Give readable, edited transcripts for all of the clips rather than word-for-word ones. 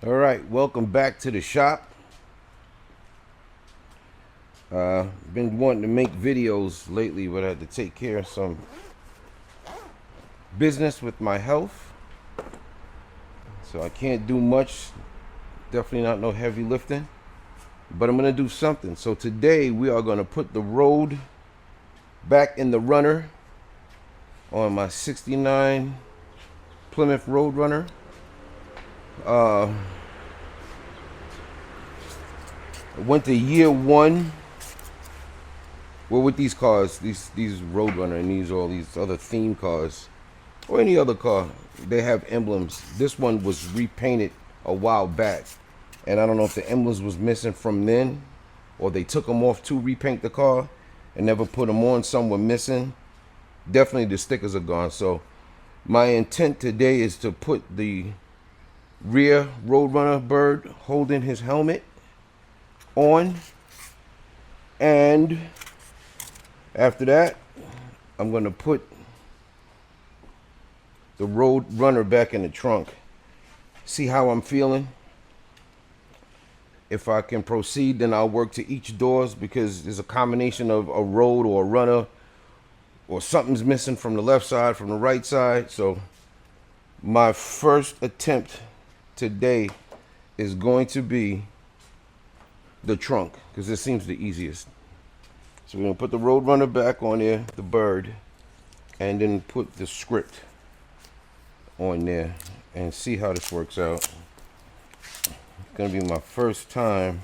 All right, welcome back to the shop. Been wanting to make videos lately, but I had to take care of some business with my health, so I can't do much. Definitely not no heavy lifting, but I'm gonna do something. So today we are gonna put the road back in the runner on my '69 Plymouth Road Runner. Went to year one. Well, with these cars, these Roadrunner and all these other theme cars, or any other car, they have emblems. This one was repainted a while back, and I don't know if the emblems was missing from then, or they took them off to repaint the car and never put them on. Some were missing. Definitely the stickers are gone. So my intent today is to put the rear Roadrunner bird holding his helmet on, and after that I'm going to put the Road Runner back in the trunk. See how I'm feeling. If I can proceed, then I'll work to each doors, because there's a combination of a road or a runner, or something's missing from the left side, from the right side. So my first attempt today is going to be the trunk, because this seems the easiest. So we're going to put the Roadrunner back on there, the bird, and then put the script on there and see how this works out. It's going to be my first time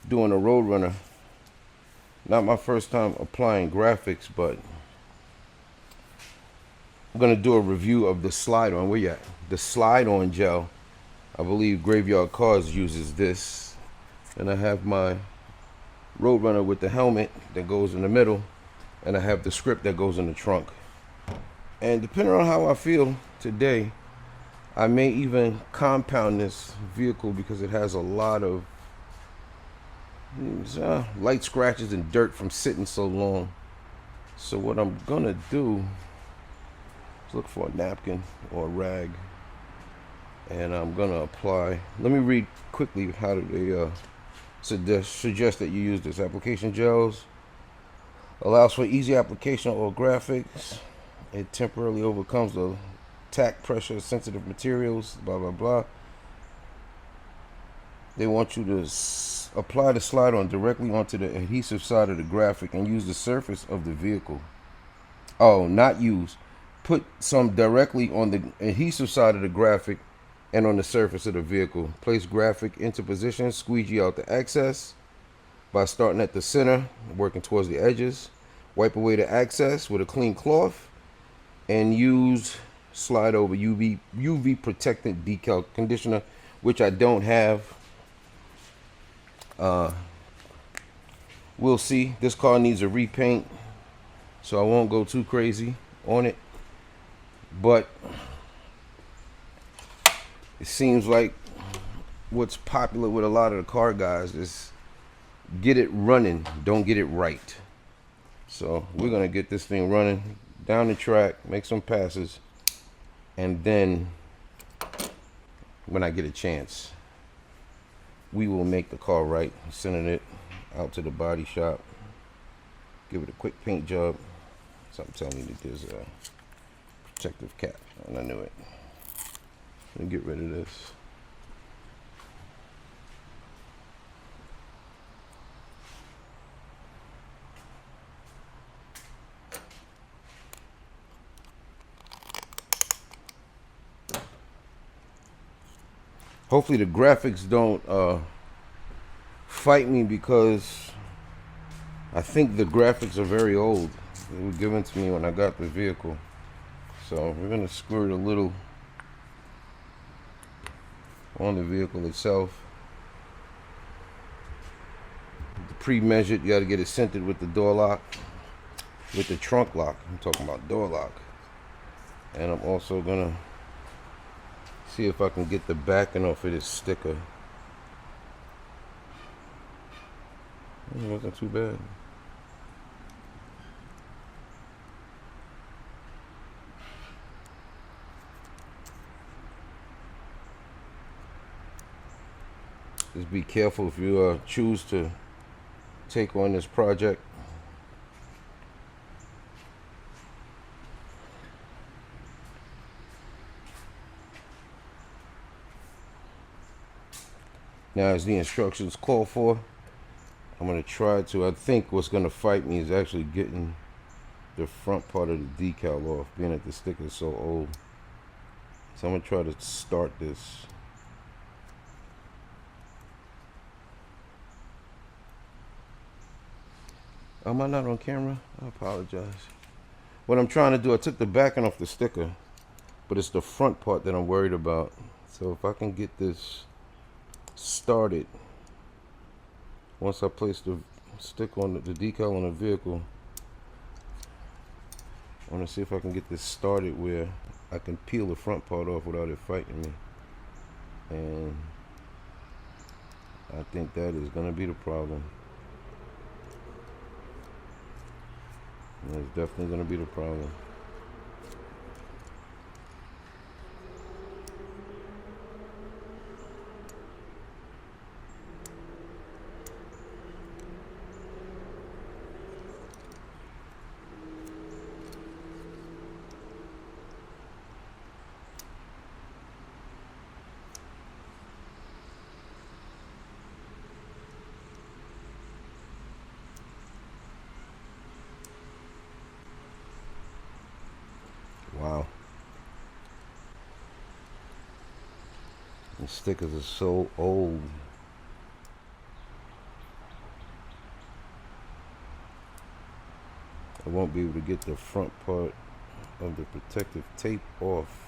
doing a Roadrunner. Not my first time applying graphics, but I'm going to do a review of the slide-on. Where you at? The slide-on gel. I believe Graveyard Cars uses this. And I have my Roadrunner with the helmet that goes in the middle, and I have the script that goes in the trunk. And depending on how I feel today, I may even compound this vehicle, because it has a lot of light scratches and dirt from sitting so long. So what I'm gonna do is look for a napkin or a rag, and I'm gonna apply. Let me read quickly how they suggest that you use this. Application gels allows for easy application or graphics. It temporarily overcomes the tack pressure sensitive materials, blah blah blah. They want you to apply the slide-on directly onto the adhesive side of the graphic and use the surface of the vehicle. Oh, not use. Put some directly on the adhesive side of the graphic and on the surface of the vehicle. Place graphic into position, squeegee out the excess by starting at the center, working towards the edges. Wipe away the excess with a clean cloth, and use slide over UV protectant decal conditioner, which I don't have. We'll see. This car needs a repaint, so I won't go too crazy on it, but it seems like what's popular with a lot of the car guys is get it running, don't get it right. So we're gonna get this thing running down the track, make some passes, and then when I get a chance, we will make the car right, sending it out to the body shop, give it a quick paint job. Something telling me that there's a protective cap, and I knew it. Let me get rid of this. Hopefully the graphics don't fight me, because I think the graphics are very old. They were given to me when I got the vehicle. So we're going to squirt a little on the vehicle itself. The pre-measured, you got to get it centered with the door lock, with the trunk lock. I'm talking about door lock. And I'm also going to see if I can get the backing off of this sticker. It wasn't too bad. Just be careful if you choose to take on this project. Now, as the instructions call for, I'm going to try to, I think what's going to fight me is actually getting the front part of the decal off, being that the sticker is so old. So I'm going to try to start this. Am I not on camera? I apologize. What I'm trying to do, I took the backing off the sticker, but it's the front part that I'm worried about. So if I can get this started, once I place the stick on the decal on the vehicle, I want to see if I can get this started where I can peel the front part off without it fighting me. And I think that is going to be the problem. That's definitely going to be the problem. Wow. The stickers are so old. I won't be able to get the front part of the protective tape off.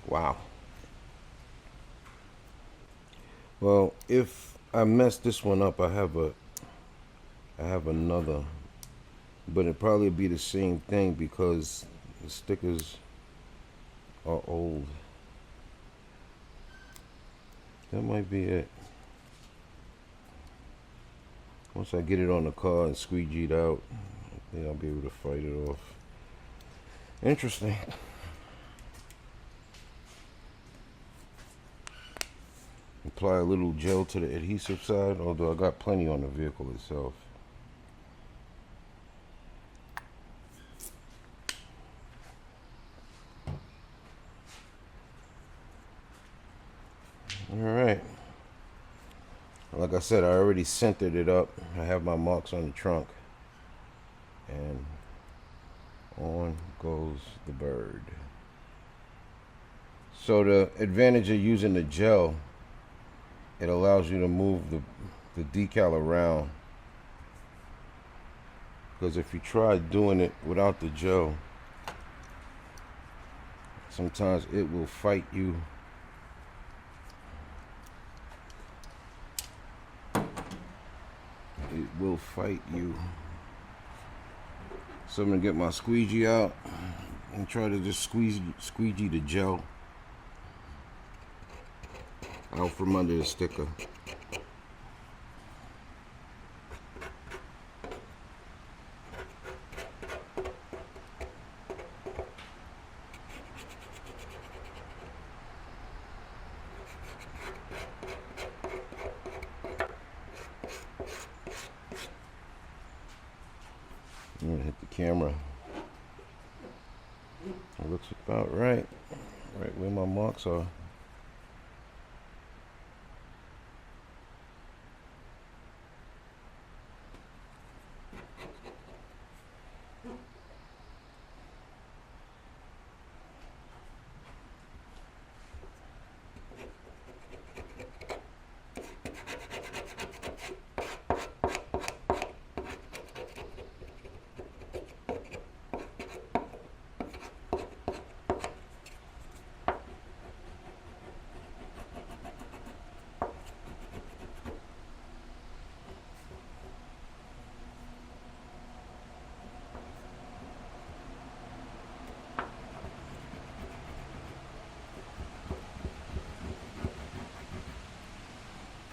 Wow. Well, if I mess this one up, I have another, but it'd probably be the same thing because the stickers are old. That might be it. Once I get it on the car and squeegee it out, I think I'll be able to fight it off. Interesting. Apply a little gel to the adhesive side, although I got plenty on the vehicle itself. Alright. Like I said, I already centered it up. I have my marks on the trunk. And on goes the bird. So the advantage of using the gel, it allows you to move the decal around. Because if you try doing it without the gel, sometimes it will fight you. It will fight you. So I'm gonna get my squeegee out and try to just squeegee the gel out from under the sticker. I'm gonna hit the camera. It looks about right where my marks are.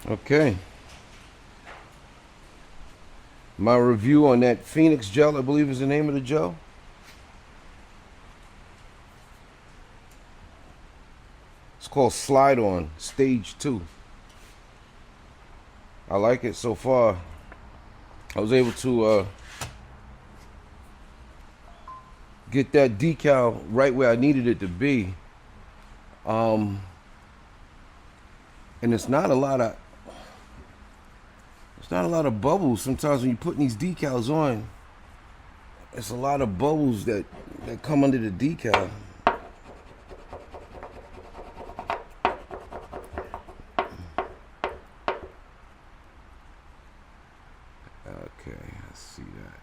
Okay. My review on that Phoenix gel, I believe is the name of the gel. It's called Slide On Stage 2. I like it so far. I was able to get that decal right where I needed it to be. And it's not a lot of bubbles. Sometimes when you're putting these decals on, it's a lot of bubbles that come under the decal. Okay, I see that.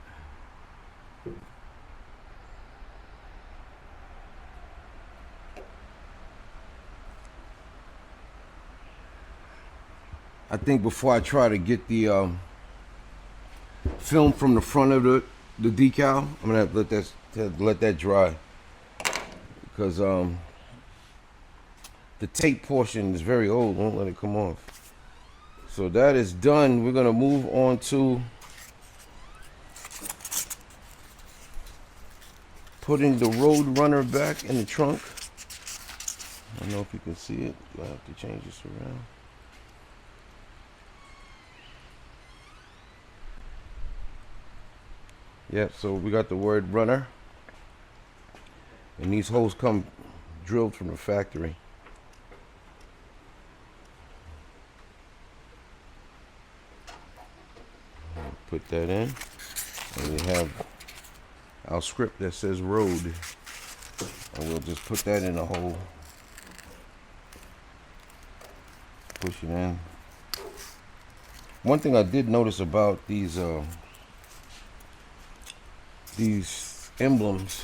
I think before I try to get the film from the front of the decal, I'm gonna have to let that dry, because the tape portion is very old. Won't let it come off. So that is done. We're gonna move on to putting the Road Runner back in the trunk. I don't know if you can see it. You'll have to change this around. Yep, so we got the word runner. And these holes come drilled from the factory. Put that in. And we have our script that says road. And we'll just put that in a hole. Push it in. One thing I did notice about these emblems,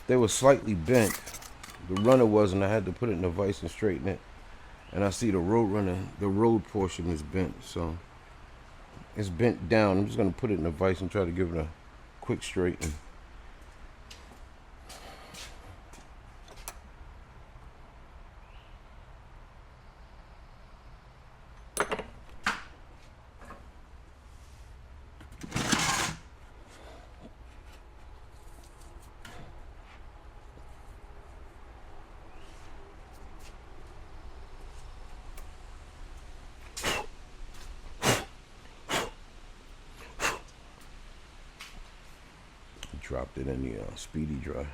they were slightly bent. The runner wasn't. I had to put it in a vise and straighten it. And I see the Road Runner, the road portion is bent, so it's bent down. I'm just gonna put it in a vise and try to give it a quick straighten. Dropped it in the speedy dry,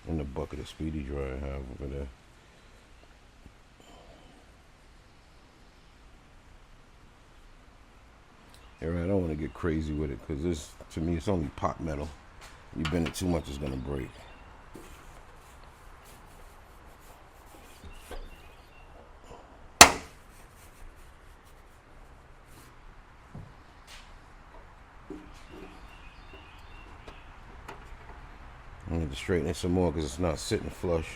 in the bucket of speedy dry I have over there. Alright, I don't want to get crazy with it, because this, to me, it's only pot metal. You bend it too much, it's gonna break. I need to straighten it some more because it's not sitting flush.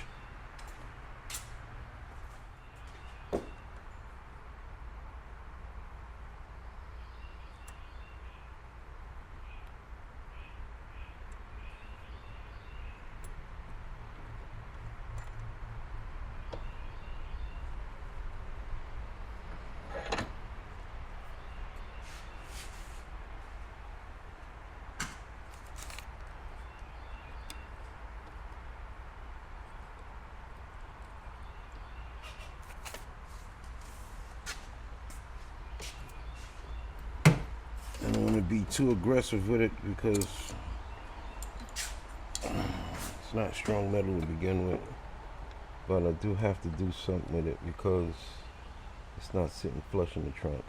I don't want to be too aggressive with it because it's not strong metal to begin with, but I do have to do something with it because it's not sitting flush in the trunk.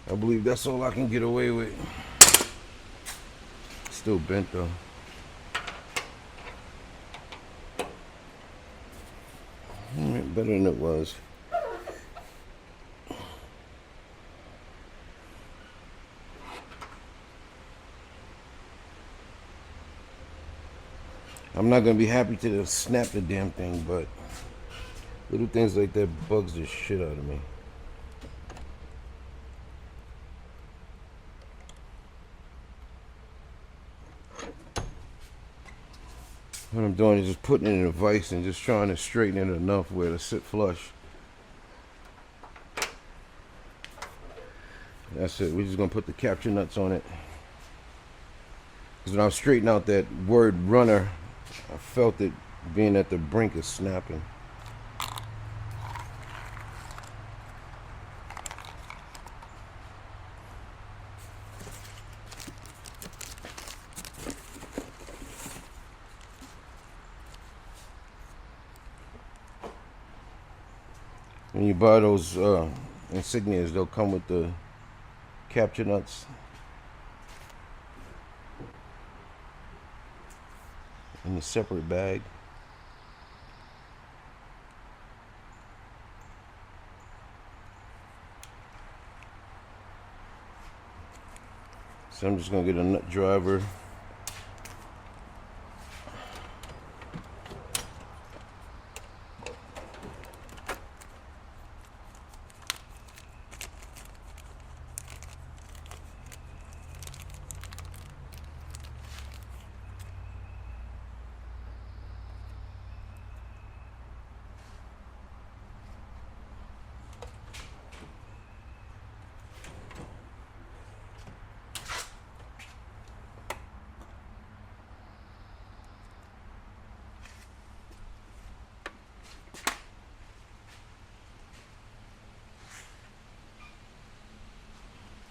I believe that's all I can get away with. Still bent though. Better than it was. I'm not gonna be happy to snap the damn thing, but little things like that bugs the shit out of me. What I'm doing is just putting it in a vise and just trying to straighten it enough where to sit flush. That's it. We're just gonna put the capture nuts on it. Because when I was straightening out that word runner, I felt it being at the brink of snapping. When you buy those insignias, they'll come with the capture nuts in a separate bag. So I'm just gonna get a nut driver.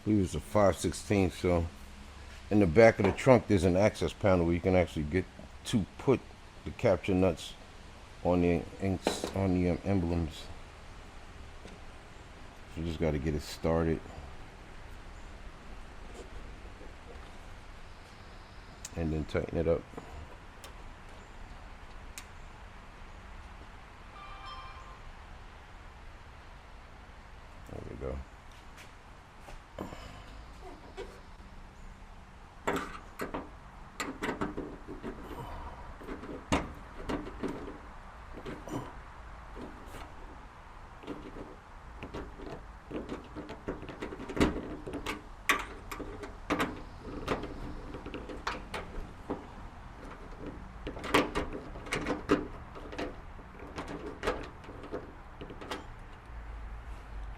We use a 5/16, so in the back of the trunk there's an access panel where you can actually get to put the capture nuts on the inks, on the emblems. So you just got to get it started and then tighten it up. There we go.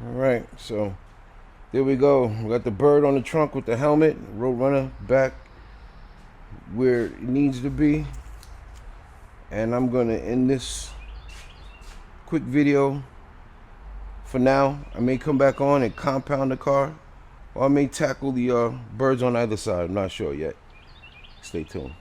Alright, so there we go. We got the bird on the trunk with the helmet, Roadrunner back where it needs to be. And I'm going to end this quick video for now. I may come back on and compound the car, or I may tackle the birds on either side. I'm not sure yet. Stay tuned.